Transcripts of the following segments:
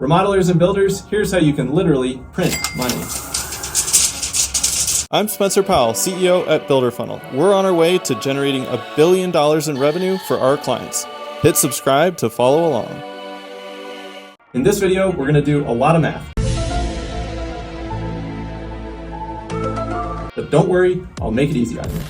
Remodelers and builders, here's how you can literally print money. I'm Spencer Powell, CEO at BuilderFunnel. We're on our way to generating $1 billion in revenue for our clients. Hit subscribe to follow along. In this video, we're going to do a lot of math. But don't worry, I'll make it easy on you.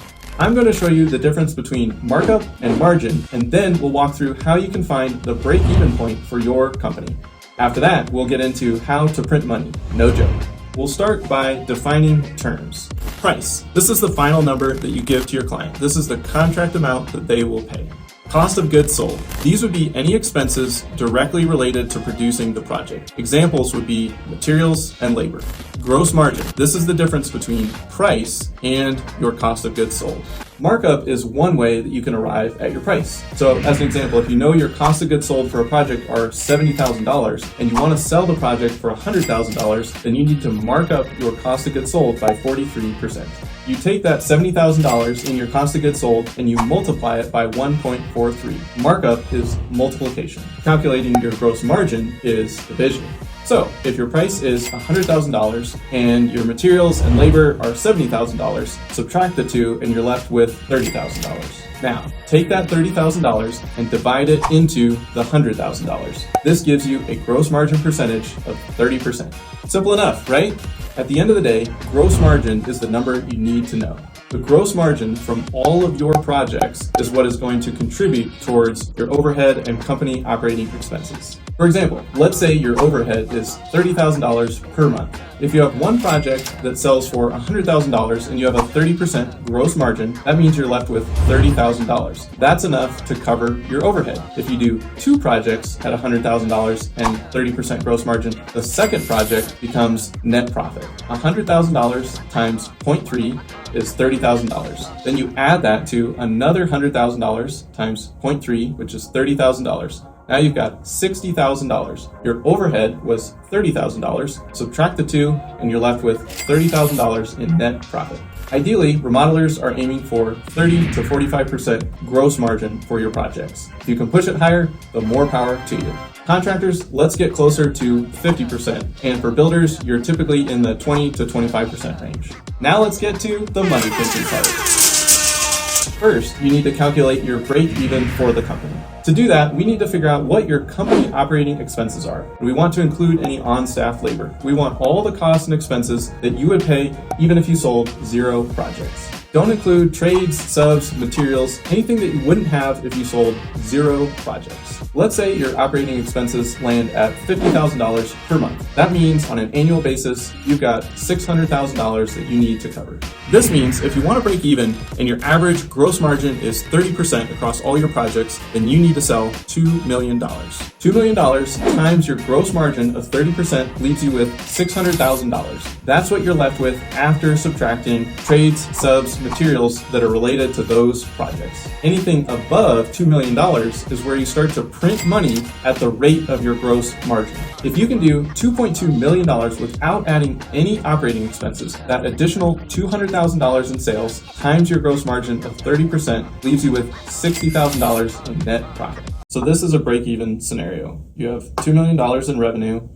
I'm going to show you the difference between markup and margin, and then we'll walk through how you can find the break-even point for your company. After that, we'll get into how to print money. No joke. We'll start by defining terms. Price. This is the final number that you give to your client. This is the contract amount that they will pay. Cost of goods sold. These would be any expenses directly related to producing the project. Examples would be materials and labor. Gross margin. This is the difference between price and your cost of goods sold. Markup is one way that you can arrive at your price. So as an example, if you know your cost of goods sold for a project are $70,000 and you want to sell the project for $100,000, then you need to mark up your cost of goods sold by 43%. You take that $70,000 in your cost of goods sold and you multiply it by 1.43. Markup is multiplication. Calculating your gross margin is division. So if your price is $100,000 and your materials and labor are $70,000, subtract the two and you're left with $30,000. Now, take that $30,000 and divide it into the $100,000. This gives you a gross margin percentage of 30%. Simple enough, right? At the end of the day, gross margin is the number you need to know. The gross margin from all of your projects is what is going to contribute towards your overhead and company operating expenses. For example, let's say your overhead is $30,000 per month. If you have one project that sells for $100,000 and you have a 30% gross margin, that means you're left with $30,000. That's enough to cover your overhead. If you do two projects at $100,000 and 30% gross margin, the second project becomes net profit. $100,000 times 0.3 is $30,000. Then you add that to another $100,000 times 0.3, which is $30,000. Now you've got $60,000. Your overhead was $30,000. Subtract the two, and you're left with $30,000 in net profit. Ideally, remodelers are aiming for 30 to 45% gross margin for your projects. If you can push it higher, the more power to you. Contractors, let's get closer to 50%. And for builders, you're typically in the 20 to 25% range. Now let's get to the money printing part. First, you need to calculate your break-even for the company. To do that, we need to figure out what your company operating expenses are. We want to include any on-staff labor. We want all the costs and expenses that you would pay even if you sold 0 projects. Don't include trades, subs, materials, anything that you wouldn't have if you sold 0 projects. Let's say your operating expenses land at $50,000 per month. That means on an annual basis, you've got $600,000 that you need to cover. This means if you want to break even and your average gross margin is 30% across all your projects, then you need to sell $2 million. $2 million times your gross margin of 30% leaves you with $600,000. That's what you're left with after subtracting trades, subs, materials that are related to those projects. Anything above $2 million is where you start to print money at the rate of your gross margin. If you can do $2.2 million without adding any operating expenses, that additional $200,000 in sales times your gross margin of 30% leaves you with $60,000 in net profit. So this is a break-even scenario. You have $2 million in revenue,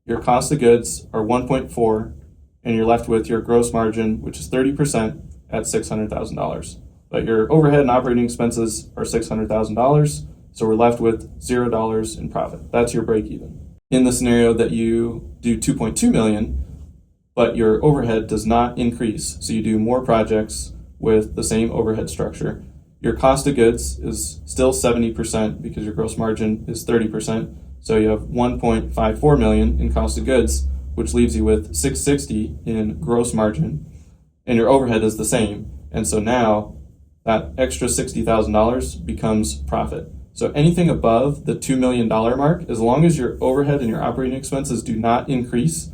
your cost of goods are 1.4, and you're left with your gross margin, which is 30% at $600,000. But your overhead and operating expenses are $600,000, so we're left with $0 in profit. That's your break-even. In the scenario that you do 2.2 million, but your overhead does not increase, so you do more projects with the same overhead structure, your cost of goods is still 70% because your gross margin is 30%, so you have 1.54 million in cost of goods, which leaves you with 660 in gross margin, and your overhead is the same, and so now that extra $60,000 becomes profit. So anything above the $2 million mark, as long as your overhead and your operating expenses do not increase,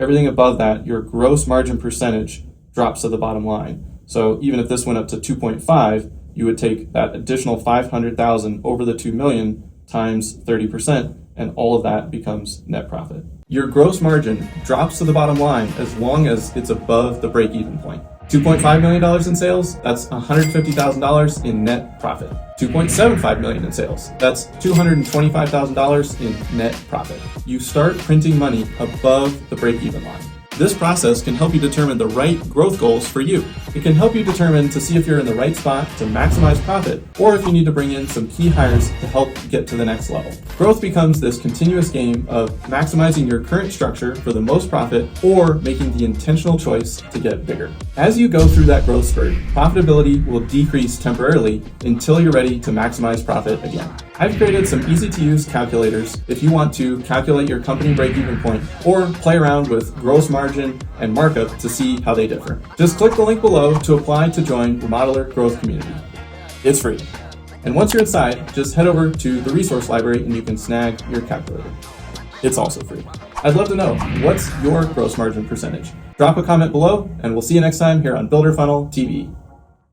everything above that, your gross margin percentage drops to the bottom line. So even if this went up to 2.5, you would take that additional 500,000 over the 2 million times 30%, and all of that becomes net profit. Your gross margin drops to the bottom line as long as it's above the break-even point. $2.5 million in sales, that's $150,000 in net profit. $2.75 million in sales, that's $225,000 in net profit. You start printing money above the break-even line. This process can help you determine the right growth goals for you. It can help you determine to see if you're in the right spot to maximize profit, or if you need to bring in some key hires to help get to the next level. Growth becomes this continuous game of maximizing your current structure for the most profit, or making the intentional choice to get bigger. As you go through that growth spurt, profitability will decrease temporarily until you're ready to maximize profit again. I've created some easy-to-use calculators if you want to calculate your company break-even point or play around with gross margin and markup to see how they differ. Just click the link below to apply to join Remodeler Growth Community. It's free. And once you're inside, just head over to the resource library and you can snag your calculator. It's also free. I'd love to know, what's your gross margin percentage? Drop a comment below, and we'll see you next time here on Builder Funnel TV.